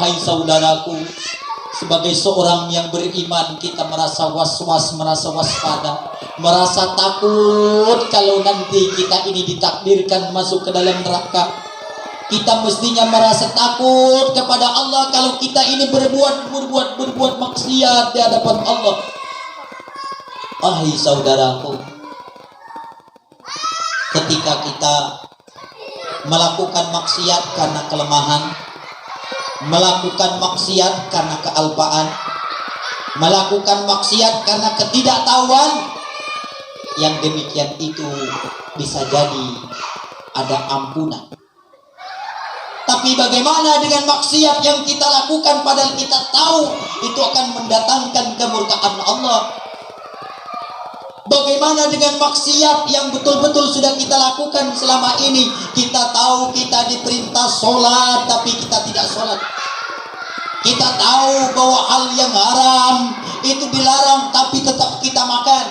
Wahai saudaraku, sebagai seorang yang beriman, kita merasa was-was, merasa waspada, merasa takut kalau nanti kita ini ditakdirkan masuk ke dalam neraka. Kita mestinya merasa takut kepada Allah kalau kita ini berbuat maksiat di hadapan Allah. Wahai saudaraku, ketika kita melakukan maksiat karena kelemahan, melakukan maksiat karena kealpaan, melakukan maksiat karena ketidaktahuan, yang demikian itu bisa jadi ada ampunan. Tapi bagaimana dengan maksiat yang kita lakukan padahal kita tahu itu akan mendatangkan kemurkaan Allah? Bagaimana dengan maksiat yang betul-betul sudah kita lakukan selama ini? Kita tahu kita diperintah sholat, tapi kita tidak sholat. Kita tahu bahwa hal yang haram itu dilarang, tapi tetap kita makan.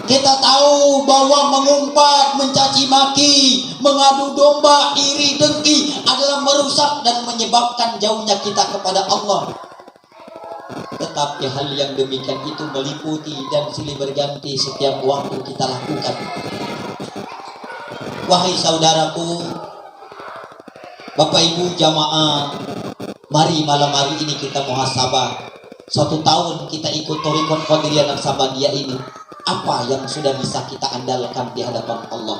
Kita tahu bahwa mengumpat, mencaci maki, mengadu domba, iri dengki adalah merusak dan menyebabkan jauhnya kita kepada Allah. Tetapi hal yang demikian itu meliputi dan silih berganti setiap waktu kita lakukan. Wahai saudaraku, Bapak Ibu jamaah, mari malam hari ini kita muhasabah. 1 tahun kita ikut Thariqat Qadiriyah Naqsabandiyah ini, apa yang sudah bisa kita andalkan di hadapan Allah?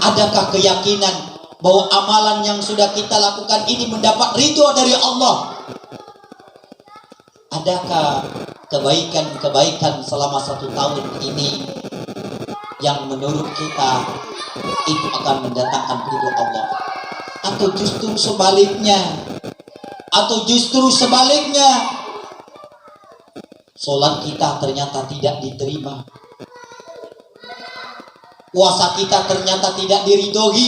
Adakah keyakinan bahwa amalan yang sudah kita lakukan ini mendapat ridho dari Allah? Adakah kebaikan-kebaikan selama 1 tahun ini yang menurut kita itu akan mendatangkan ridho Allah? Atau justru sebaliknya? Sholat kita ternyata tidak diterima, puasa kita ternyata tidak diridhoi,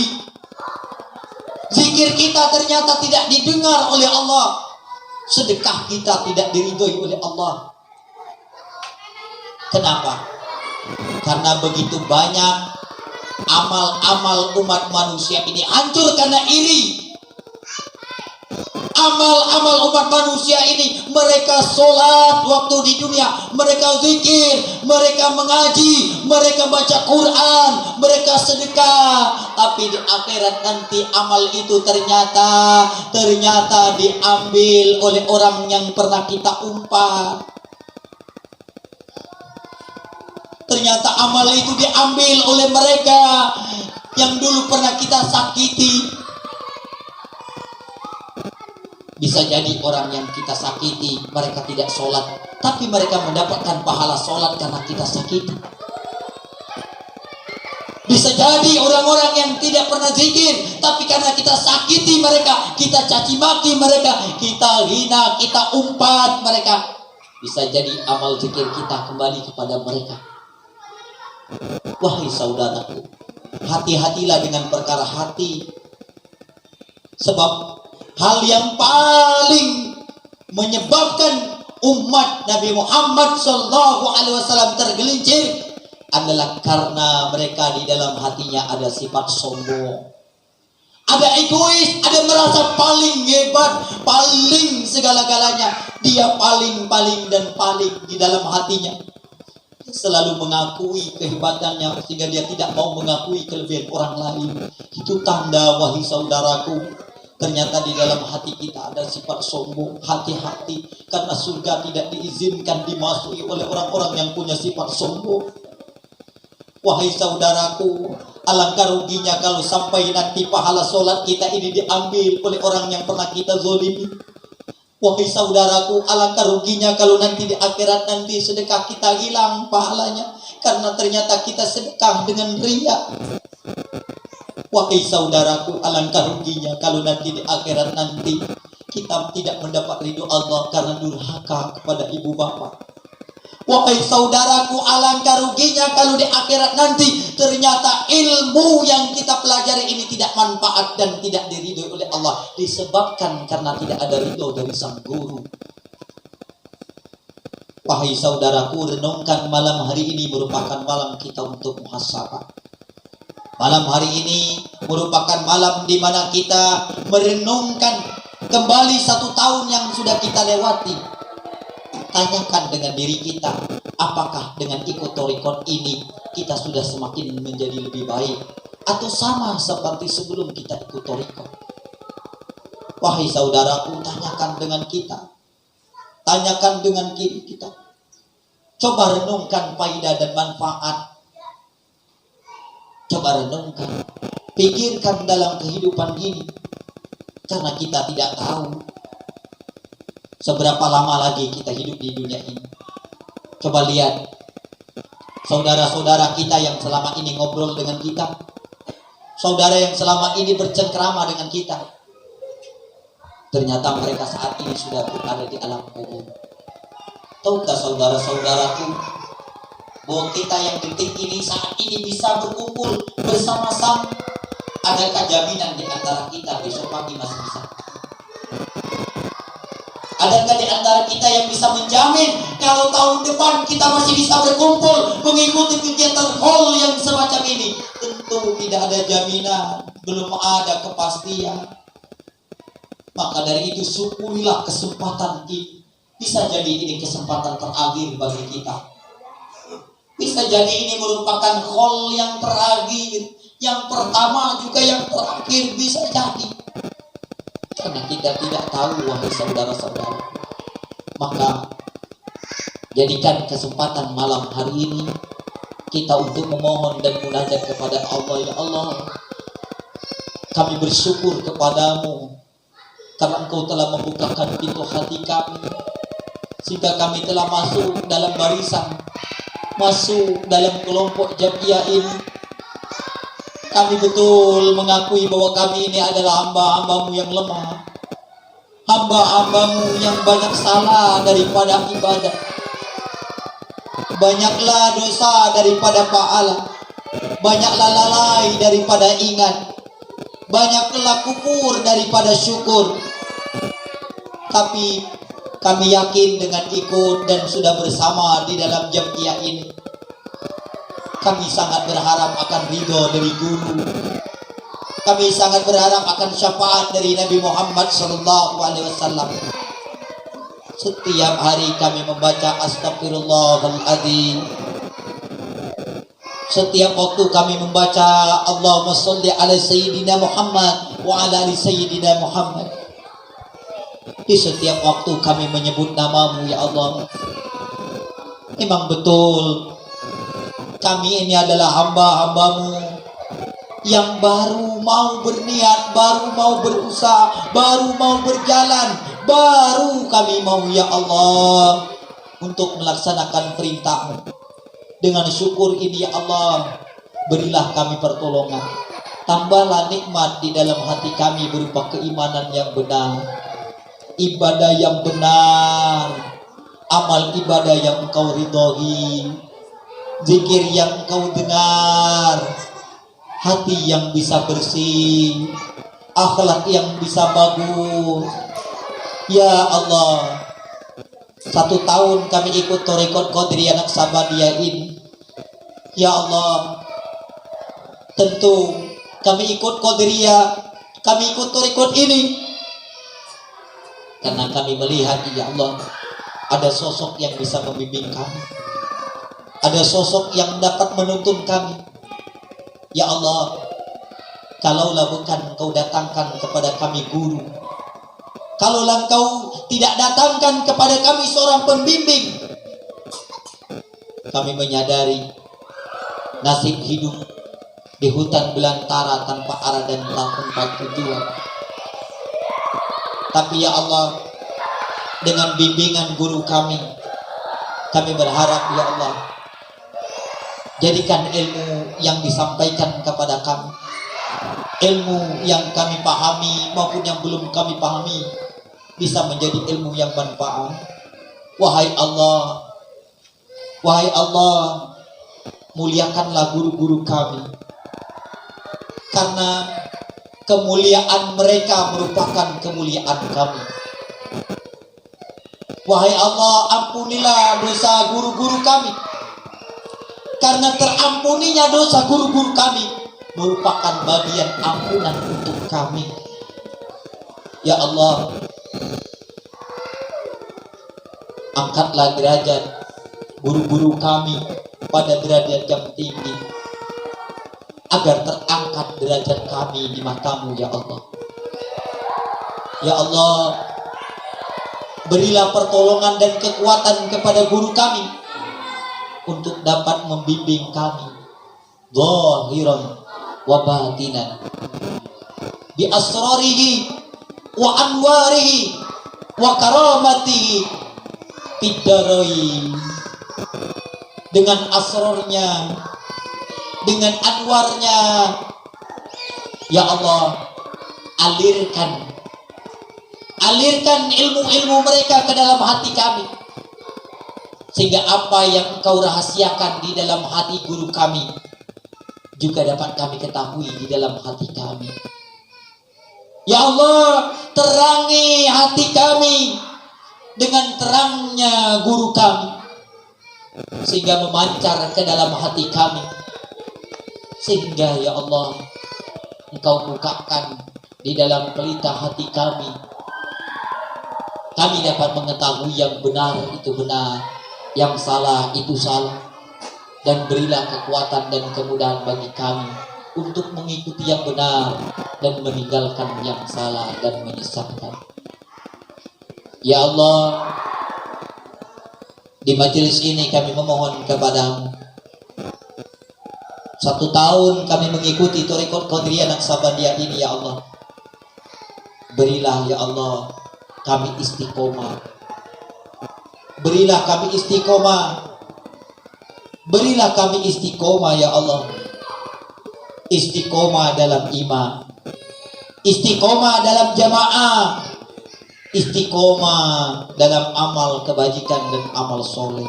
zikir kita ternyata tidak didengar oleh Allah, sedekah kita tidak diridhoi oleh Allah. Kenapa? Karena begitu banyak amal-amal umat manusia ini hancur karena iri. Amal-amal umat manusia ini, mereka sholat waktu di dunia, mereka zikir, mereka mengaji, mereka baca Quran, mereka sedekah, tapi di akhirat nanti amal itu ternyata diambil oleh orang yang pernah kita umpat. Ternyata amal itu diambil oleh mereka yang dulu pernah kita sakiti. Bisa jadi orang yang kita sakiti, mereka tidak sholat, tapi mereka mendapatkan pahala sholat karena kita sakiti. Bisa jadi orang-orang yang tidak pernah zikir, tapi karena kita sakiti mereka, kita caci maki mereka, kita hina, kita umpat mereka, bisa jadi amal zikir kita kembali kepada mereka. Wahai saudaraku, hati-hatilah dengan perkara hati. Sebab hal yang paling menyebabkan umat Nabi Muhammad SAW tergelincir adalah karena mereka di dalam hatinya ada sifat sombong, ada egois, ada merasa paling hebat, paling segala-galanya. Dia paling dan paling di dalam hatinya, selalu mengakui kehebatannya sehingga dia tidak mau mengakui kelebihan orang lain. Itu tanda, wahai saudaraku, ternyata di dalam hati kita ada sifat sombong. Hati-hati, karena surga tidak diizinkan dimasuki oleh orang-orang yang punya sifat sombong. Wahai saudaraku, alangkah ruginya kalau sampai nanti pahala sholat kita ini diambil oleh orang yang pernah kita zolimi. Wahai saudaraku, alangkah ruginya kalau nanti di akhirat nanti sedekah kita hilang pahalanya, karena ternyata kita sedekah dengan riya. Wahai saudaraku, alangkah ruginya kalau nanti di akhirat nanti kita tidak mendapat ridho Allah karena durhaka kepada ibu bapak. Wahai saudaraku, alangkah ruginya kalau di akhirat nanti ternyata ilmu yang kita pelajari ini tidak manfaat dan tidak diridhoi oleh Allah, disebabkan karena tidak ada ridho dari sang guru. Wahai saudaraku, renungkan malam hari ini merupakan malam kita untuk muhasabah. Malam hari ini merupakan malam di mana kita merenungkan kembali 1 tahun yang sudah kita lewati. Tanyakan dengan diri kita, apakah dengan ikut thariqat ini kita sudah semakin menjadi lebih baik, atau sama seperti sebelum kita ikut thariqat? Wahai saudaraku, tanyakan dengan kita, tanyakan dengan diri kita. Coba renungkan faedah dan manfaat. Coba renungkan, pikirkan dalam kehidupan ini, karena kita tidak tahu seberapa lama lagi kita hidup di dunia ini. Coba lihat saudara-saudara kita yang selama ini ngobrol dengan kita, saudara yang selama ini bercengkrama dengan kita, ternyata mereka saat ini sudah berada di alam kubur. Tahukah saudara-saudaraku bahwa kita yang detik ini saat ini bisa berkumpul bersama-sama? Adakah jaminan di antara kita besok pagi masih bisa? Adakah di antara kita yang bisa menjamin kalau tahun depan kita masih bisa berkumpul mengikuti kegiatan hall yang semacam ini? Tentu tidak ada jaminan, belum ada kepastian. Maka dari itu syukurilah kesempatan ini. Bisa jadi ini kesempatan terakhir bagi kita. Bisa jadi ini merupakan hall yang terakhir, yang pertama juga yang terakhir, bisa jadi. Karena kita tidak tahu, wahai saudara-saudara. Maka jadikan kesempatan malam hari ini kita untuk memohon dan munajat kepada Allah. Ya Allah, kami bersyukur kepadamu karena Engkau telah membukakan pintu hati kami, sehingga kami telah masuk dalam barisan, masuk dalam kelompok Jamiah ini. Kami betul mengakui bahwa kami ini adalah hamba-hambamu yang lemah, hamba-hambamu yang banyak salah daripada ibadah, banyaklah dosa daripada pahala, banyaklah lalai daripada ingat, banyaklah kufur daripada syukur. Tapi kami yakin dengan ikut dan sudah bersama di dalam Jamiah ini, kami sangat berharap akan ridho dari guru. Kami sangat berharap akan syafaat dari Nabi Muhammad SAW. Setiap hari kami membaca Astagfirullahaladzim. Setiap waktu kami membaca Allahumma sholli ala Sayyidina Muhammad wa ala ali Sayyidina Muhammad. Di setiap waktu kami menyebut namamu, ya Allah. Memang betul kami ini adalah hamba-hambamu yang baru mau berniat, baru mau berusaha, baru mau berjalan, baru kami mau, ya Allah, untuk melaksanakan perintahmu. Dengan syukur ini, ya Allah, berilah kami pertolongan. Tambahlah nikmat di dalam hati kami berupa keimanan yang benar, ibadah yang benar, amal ibadah yang Engkau ridhoi, zikir yang Engkau dengar, hati yang bisa bersih, akhlak yang bisa bagus. Ya Allah, 1 tahun kami ikut thariqat Qadiriyah Naqsabandiyah ini. Ya Allah, tentu kami ikut Qadiriyah, kami ikut thariqat ini karena kami melihat, ya Allah, ada sosok yang bisa membimbing kami, ada sosok yang dapat menuntun kami. Ya Allah, kalaulah bukan Engkau datangkan kepada kami guru, kalaulah Engkau tidak datangkan kepada kami seorang pembimbing, kami menyadari nasib hidup di hutan belantara tanpa arah dan tanpa tujuan. Tapi ya Allah, dengan bimbingan guru kami berharap, ya Allah, jadikan ilmu yang disampaikan kepada kami, ilmu yang kami pahami maupun yang belum kami pahami, bisa menjadi ilmu yang manfaat. Wahai Allah, muliakanlah guru-guru kami, karena kemuliaan mereka merupakan kemuliaan kami. Wahai Allah, ampunilah dosa guru-guru kami, karena terampuninya dosa guru-guru kami, merupakan bagian ampunan untuk kami. Ya Allah, angkatlah derajat guru-guru kami pada derajat yang tinggi, agar terangkat derajat kami di matamu ya Allah. Ya Allah, berilah pertolongan dan kekuatan kepada guru kami untuk dapat membimbing kami zahiran wa batinan bi asrarihi wa anwarihi wa karamatihi bidarain, dengan asrornya, dengan anwarnya. Ya Allah, alirkan ilmu-ilmu mereka ke dalam hati kami, sehingga apa yang Engkau rahasiakan di dalam hati guru kami juga dapat kami ketahui di dalam hati kami. Ya Allah, terangi hati kami dengan terangnya guru kami, sehingga memancar ke dalam hati kami, sehingga ya Allah, Engkau bukakan di dalam pelita hati kami dapat mengetahui yang benar itu benar, yang salah itu salah, dan berilah kekuatan dan kemudahan bagi kami untuk mengikuti yang benar dan meninggalkan yang salah dan menyesatkan. Ya Allah, di majelis ini kami memohon kepadamu, 1 tahun kami mengikuti Thariqat Qadiriyah Naqsabandiyah ini ya Allah. Berilah ya Allah kami istiqomah. Berilah kami istiqomah. Berilah kami istiqomah ya Allah. Istiqomah dalam iman, istiqomah dalam jamaah, istiqomah dalam amal kebajikan dan amal soleh,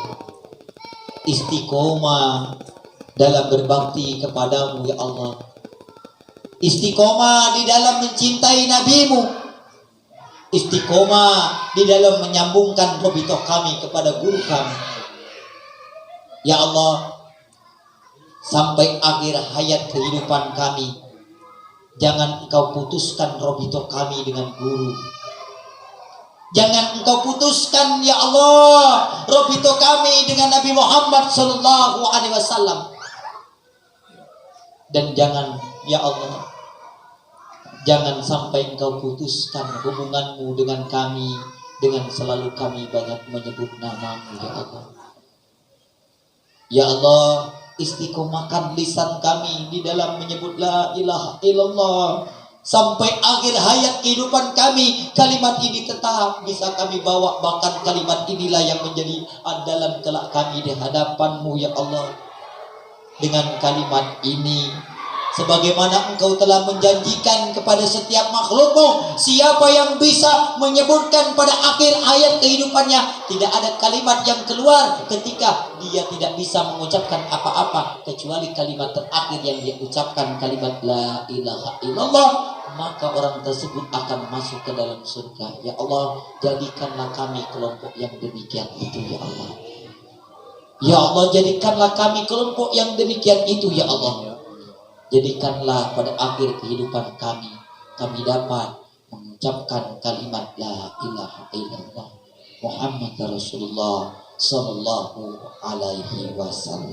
istiqomah dalam berbakti kepadamu ya Allah, istiqomah di dalam mencintai nabimu, istiqomah di dalam menyambungkan robitoh kami kepada guru kami. Ya Allah, sampai akhir hayat kehidupan kami, jangan Engkau putuskan robitoh kami dengan guru. Jangan Engkau putuskan ya Allah robitoh kami dengan Nabi Muhammad Sallallahu Alaihi Wasallam. Dan jangan ya Allah, jangan sampai Engkau putuskan hubunganmu dengan kami dengan selalu kami banyak menyebut namamu ya Allah. Ya Allah, istiqomahkan lisan kami di dalam menyebut la ilaha illallah. Sampai akhir hayat kehidupan kami, kalimat ini tetap bisa kami bawa. Bahkan kalimat inilah yang menjadi andalan kelak kami di hadapanmu ya Allah. Dengan kalimat ini, sebagaimana Engkau telah menjanjikan kepada setiap makhlukmu, siapa yang bisa menyebutkan pada akhir hayat kehidupannya, tidak ada kalimat yang keluar ketika dia tidak bisa mengucapkan apa-apa kecuali kalimat terakhir yang dia ucapkan, kalimat la ilaha illallah, maka orang tersebut akan masuk ke dalam surga. Ya Allah, jadikanlah kami kelompok yang demikian itu ya Allah. Ya Allah, jadikanlah kami kelompok yang demikian itu ya Allah. Jadikanlah pada akhir kehidupan kami dapat mengucapkan kalimat la ilaha illallah Muhammad Rasulullah sallallahu alaihi wasallam.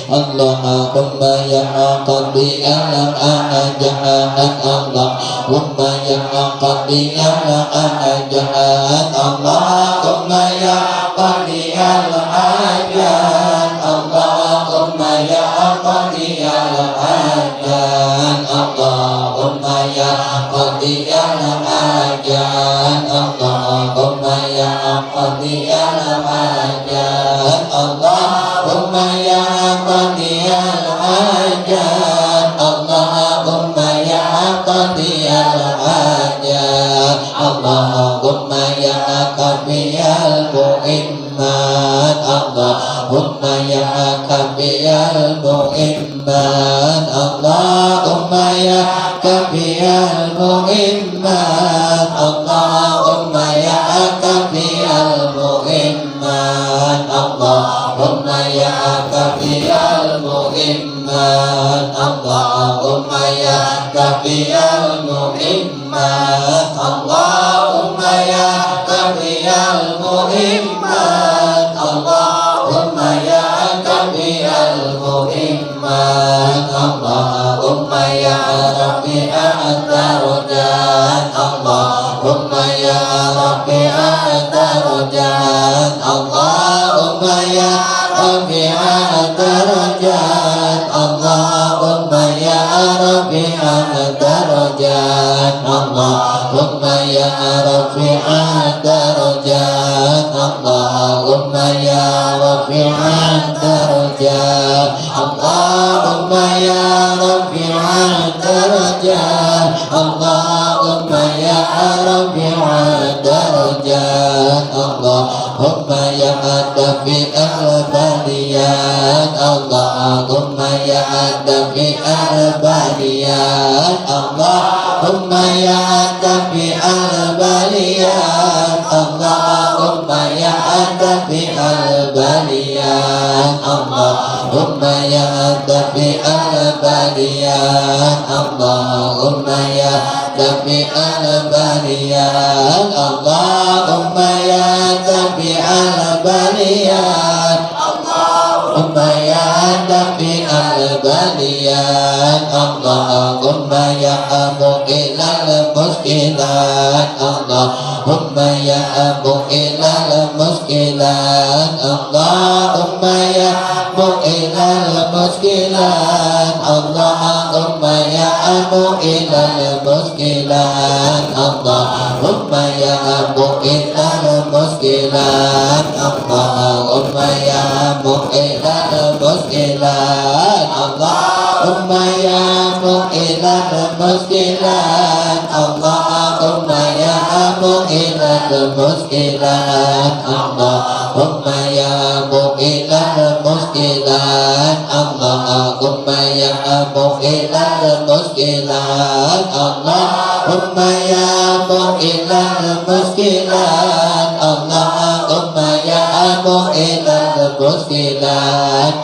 Allahumma ya qadi alam ana jahanat, Allahumma ya qadi alam ana jahanat, Allahumma ya qadi alam ajan, Allahumma ya qadi alam ajan, Allahumma ya qadi alam ajan, Allahumma ya qadi alam ajan, Allahumma ya qadi al-hajat, Allahumma ya qadi al-hajat, Allahumma ya qadi al-mu'immat, Allahumma ya qadi al-mu'immat, Allahumma ya qadi al-mu'immat, Allahumma ya qadi al-mu'immat, Allahumma ya qadi al muhimmat Allahumma ya kafiyal muhimmat Allahumma ya kafiyal muhimmat Allahumma ya kafiyal muhimmat Allahumma ya rafi'at darajat Allahumma ya rafi'at darajat Allahumma ya rafi'at darajat Allahumma ya rafi'at darajat Allahumma ya rafi'at darajat Allahumma ya rafi'at darajat Allahumma ya rafi'at darajat Allahumma ya rafi'at darajat Allahumma ya dafi'al baliyat Allahumma ya dafi'al baliyat Allahumma ya dafi'al baliyat Allahumma ya dafi'al baliyat Allahumma ya dafi'al baliyat Allahumma ya dafi'al baliyat Allahumma ya dafi'al baliyat Allahumma ya dafi'al baliyat Allahumma ya muqilal muskilat Allahumma ya muqilal muskilat Allahumma ya muqilal muskilat Allahumma ya muqilal muskilat Allahumma ya muqilal muskilat Allahumma ya muqilal muskilat Allahumma ya muqilal muskilat Allahumma ya muqilal muskilat Allahumma ya muqilal muskilat Allahumma ya muqilal muskilat Allahumma ya muqilal muskilat Allahumma ya muqilal muskilat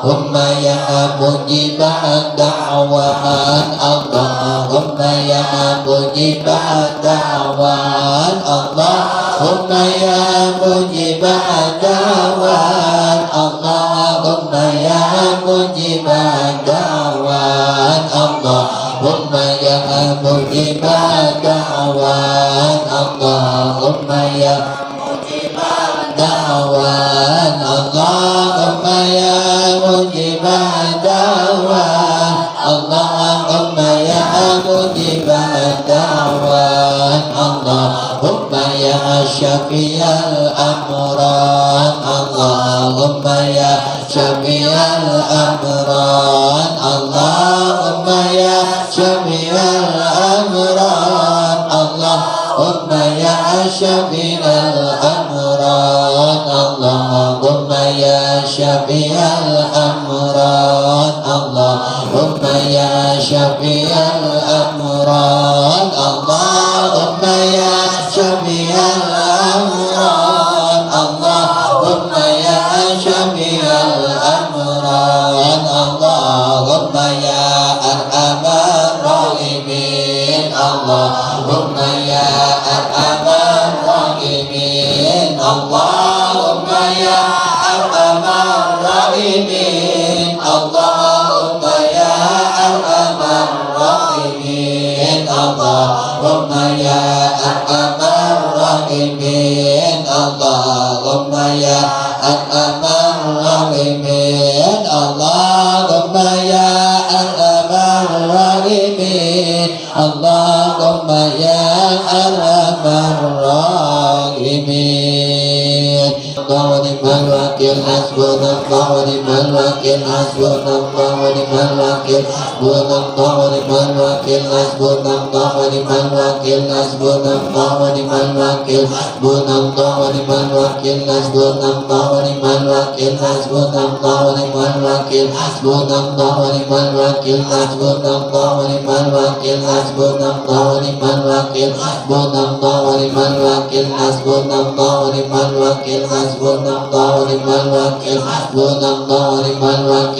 Allahumma ya mujibah da'wat Allahumma ya mujibah da'wat Allahumma ya mujibah da'wat Allahumma ya mujibah da'wat Allahumma ya mujibah da'wat Allahumma ya mujibah da'wat Allahumma ya mujibah da'wat Allahumma ya mujibah da'wat Allahumma ya syafi'al amran Allahumma ya syafi'al amran Allahumma ya syafi'al amran Allahumma ya syafi'al amran Allahumma ya syafi'al amran Allahumma ya syafi'al amran Allahumma ya syafi'al amran Allahumma ya syafi'al amran Allahumma ya arhamar rahimin Allahumma ya arhamar rahimin Allahumma ya arhamar rahimin Allahumma ya arhamar rahimin Allahumma ya arhamar rahimin Allahumma ya arhamar rahimin Allahumma ya arhamar rahimin Allahumma ya arhamar rahimin wa ni'mal wakil hasbunallahu wa ni'mal wakil hasbunallahu wa ni'mal wakil hasbunallahu wa ni'mal wakil hasbunallahu wa ni'mal wakil hasbunallahu wa ni'mal wakil hasbunallahu wa ni'mal wakil hasbunallahu wa ni'mal wakil hasbunallahu wa ni'mal wakil hasbunallahu wa ni'mal wakil hasbunallahu wa ni'mal wakil hasbunallahu wa ni'mal wakil hasbunallahu wa ni'mal wakil hasbunallahu wa ni'mal wakil hasbunallahu wa ni'mal wakil hasbunallahu wa ni'mal wakil